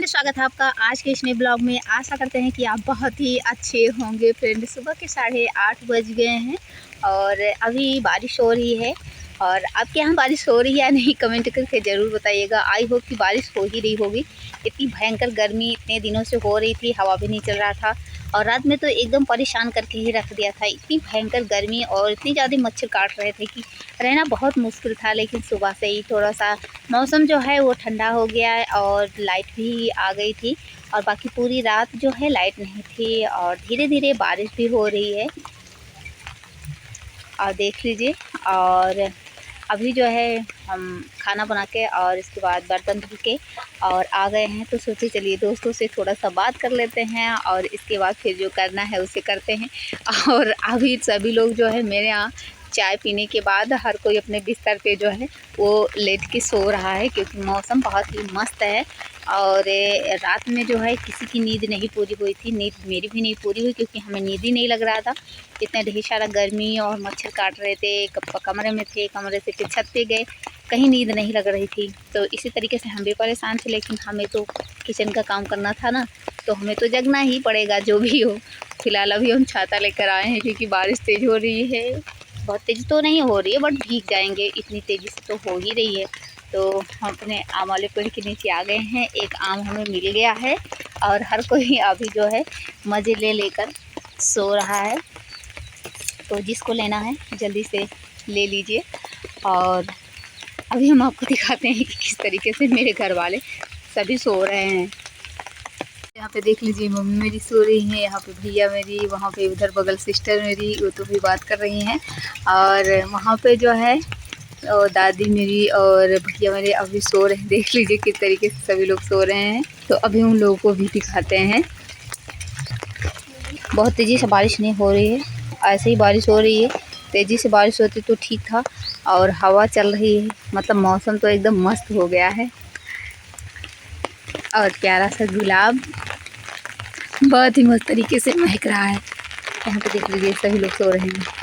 Friend, स्वागत है आपका आज के इस नए ब्लॉग में। आशा करते हैं कि आप बहुत ही अच्छे होंगे। फ्रेंड, सुबह के 8:30 बज गए हैं और अभी बारिश हो रही है। और आपके यहाँ बारिश हो रही है या नहीं, कमेंट करके ज़रूर बताइएगा। आई होप कि बारिश हो ही रही होगी। इतनी भयंकर गर्मी इतने दिनों से हो रही थी, हवा भी नहीं चल रहा था और रात में तो एकदम परेशान करके ही रख दिया था। इतनी भयंकर गर्मी और इतनी ज़्यादा मच्छर काट रहे थे कि रहना बहुत मुश्किल था। लेकिन सुबह से ही थोड़ा सा मौसम जो है वो ठंडा हो गया है और लाइट भी आ गई थी। और बाकी पूरी रात जो है लाइट नहीं थी और धीरे धीरे बारिश भी हो रही है और देख लीजिए। और अभी जो है हम खाना बना के और इसके बाद बर्तन धो के और आ गए हैं, तो सोचे चलिए दोस्तों से थोड़ा सा बात कर लेते हैं और इसके बाद फिर जो करना है उसे करते हैं। और अभी सभी लोग जो है मेरे यहाँ चाय पीने के बाद हर कोई अपने बिस्तर पे जो है वो लेट के सो रहा है, क्योंकि मौसम बहुत ही मस्त है। और रात में जो है किसी की नींद नहीं पूरी हुई थी, नींद मेरी भी नहीं पूरी हुई, क्योंकि हमें नींद ही नहीं लग रहा था। इतना ढेर सारा गर्मी और मच्छर काट रहे थे। कमरे में थे, कमरे से फिर छत पे गए, कहीं नींद नहीं लग रही थी। तो इसी तरीके से हम भी परेशान थे, लेकिन हमें तो किचन का काम करना था ना, तो हमें तो जगना ही पड़ेगा जो भी हो। फिलहाल अभी हम छाता लेकर आए हैं, क्योंकि बारिश तेज़ हो रही है। बहुत तेज़ तो नहीं हो रही है, बट भीग जाएंगे, इतनी तेज़ी से तो हो ही रही है। तो हम अपने आम वाले पेड़ के नीचे आ गए हैं। एक आम हमें मिल गया है और हर कोई अभी जो है मज़े ले लेकर सो रहा है। तो जिसको लेना है जल्दी से ले लीजिए। और अभी हम आपको दिखाते हैं कि किस तरीके से मेरे घर वाले सभी सो रहे हैं। यहाँ पे देख लीजिए, मम्मी मेरी सो रही है, यहाँ पे भैया मेरी, वहाँ पे उधर बगल सिस्टर मेरी, वो तो भी बात कर रही हैं। और वहाँ पे जो है और दादी मेरी और भैया मेरे अभी सो रहे हैं। देख लीजिए किस तरीके से सभी लोग सो रहे हैं। तो अभी उन लोगों को भी दिखाते हैं। बहुत तेज़ी से बारिश नहीं हो रही है, ऐसे ही बारिश हो रही है। तेज़ी से बारिश होती तो ठीक था। और हवा चल रही है, मतलब मौसम तो एकदम मस्त हो गया है। और प्यारा सा गुलाब बहुत ही मस्त तरीके से महक रहा है। यहाँ पे देख लीजिए सभी लोग सो रहे हैं।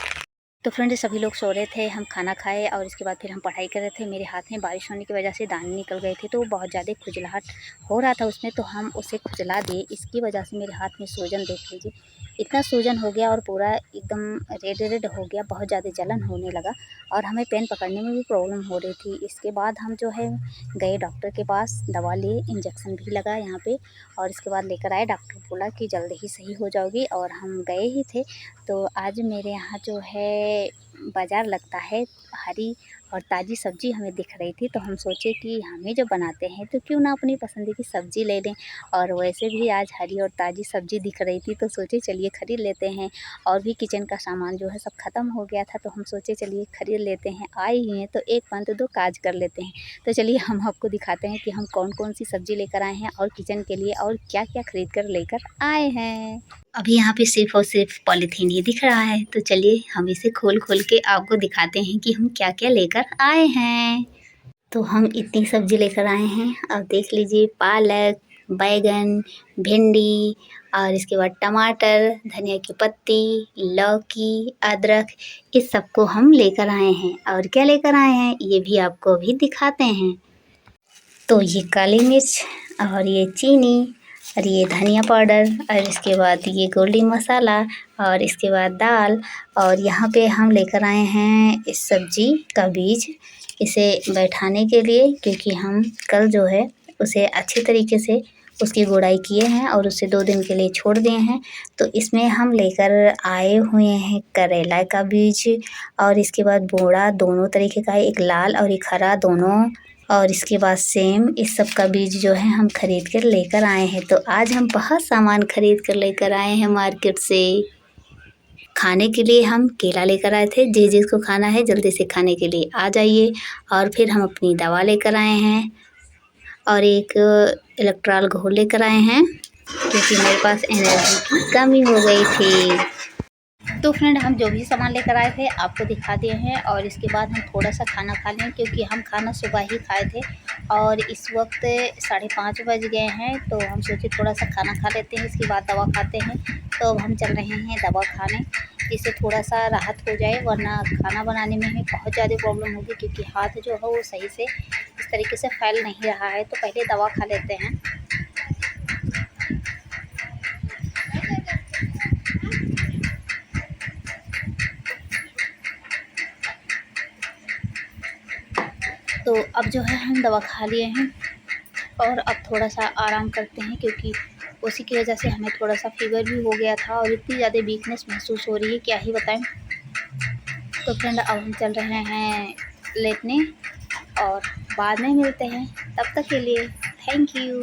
तो फ्रेंड, सभी लोग सो रहे थे, हम खाना खाए और इसके बाद फिर हम पढ़ाई कर रहे थे। मेरे हाथ में बारिश होने की वजह से दाने निकल गए थे, तो बहुत ज़्यादा खुजलाहट हो रहा था उसमें, तो हम उसे खुजला दिए। इसकी वजह से मेरे हाथ में सूजन, देख लीजिए इतना सूजन हो गया और पूरा एकदम रेड रेड हो गया, बहुत ज़्यादा जलन होने लगा और हमें पेन पकड़ने में भी प्रॉब्लम हो रही थी। इसके बाद हम जो है गए डॉक्टर के पास, दवा लिए, इंजेक्शन भी लगा यहाँ पे और इसके बाद लेकर आए। डॉक्टर बोला कि जल्द ही सही हो जाओगी और हम गए ही थे। तो आज मेरे यहाँ जो है बाज़ार लगता है, हरी और ताज़ी सब्ज़ी हमें दिख रही थी, तो हम सोचे कि हमें जो बनाते हैं तो क्यों ना अपनी पसंद की सब्ज़ी ले लें। और वैसे भी आज हरी और ताज़ी सब्ज़ी दिख रही थी, तो सोचे चलिए ख़रीद लेते हैं। और भी किचन का सामान जो है सब ख़त्म हो गया था, तो हम सोचे चलिए ख़रीद लेते हैं। आए ही हैं तो एक पंथ दो काज कर लेते हैं। तो चलिए हम आपको दिखाते हैं कि हम कौन कौन सी सब्ज़ी लेकर आए हैं और किचन के लिए और क्या क्या ख़रीद कर लेकर आए हैं। अभी यहाँ पे सिर्फ और सिर्फ पॉलीथीन ही दिख रहा है, तो चलिए हम इसे खोल खोल के आपको दिखाते हैं कि हम क्या क्या लेकर आए हैं। तो हम इतनी सब्जी लेकर आए हैं, अब देख लीजिए, पालक, बैगन, भिंडी और इसके बाद टमाटर, धनिया की पत्ती, लौकी, अदरक, इस सबको हम लेकर आए हैं। और क्या लेकर आए हैं ये भी आपको अभी दिखाते हैं। तो ये काली मिर्च और ये चीनी और ये धनिया पाउडर और इसके बाद ये गोल्डी मसाला और इसके बाद दाल। और यहाँ पे हम लेकर आए हैं इस सब्ज़ी का बीज, इसे बैठाने के लिए, क्योंकि हम कल जो है उसे अच्छी तरीके से उसकी गुड़ाई किए हैं और उसे 2 दिन के लिए छोड़ दिए हैं। तो इसमें हम लेकर आए हुए हैं करेला का बीज और इसके बाद बोड़ा, दोनों तरीके का, एक लाल और एक हरा दोनों। और इसके बाद सेम, इस सब का बीज जो है हम ख़रीद कर लेकर आए हैं। तो आज हम बहुत सामान ख़रीद कर लेकर आए हैं मार्केट से। खाने के लिए हम केला लेकर आए थे, जिसको खाना है जल्दी से खाने के लिए आ जाइए। और फिर हम अपनी दवा लेकर आए हैं और एक इलेक्ट्रॉल घोल लेकर आए हैं, क्योंकि मेरे पास एनर्जी की कमी हो गई थी। तो फ्रेंड, हम जो भी सामान लेकर आए थे आपको दिखा दिए हैं। और इसके बाद हम थोड़ा सा खाना खा लें, क्योंकि हम खाना सुबह ही खाए थे और इस वक्त 5:30 बज गए हैं। तो हम सोचे थोड़ा सा खाना खा लेते हैं, इसके बाद दवा खाते हैं। तो अब हम चल रहे हैं दवा खाने, जिससे थोड़ा सा राहत हो जाए, वरना खाना बनाने में हमें बहुत ज़्यादा प्रॉब्लम होगी, क्योंकि हाथ जो है वो सही से इस तरीके से फैल नहीं रहा है। तो पहले दवा खा लेते हैं। तो अब जो है हम दवा खा लिए हैं और अब थोड़ा सा आराम करते हैं, क्योंकि उसी की वजह से हमें थोड़ा सा फीवर भी हो गया था और इतनी ज़्यादा वीकनेस महसूस हो रही है, क्या ही बताएं। तो फ्रेंड अब हम चल रहे हैं लेटने और बाद में मिलते हैं, तब तक के लिए थैंक यू।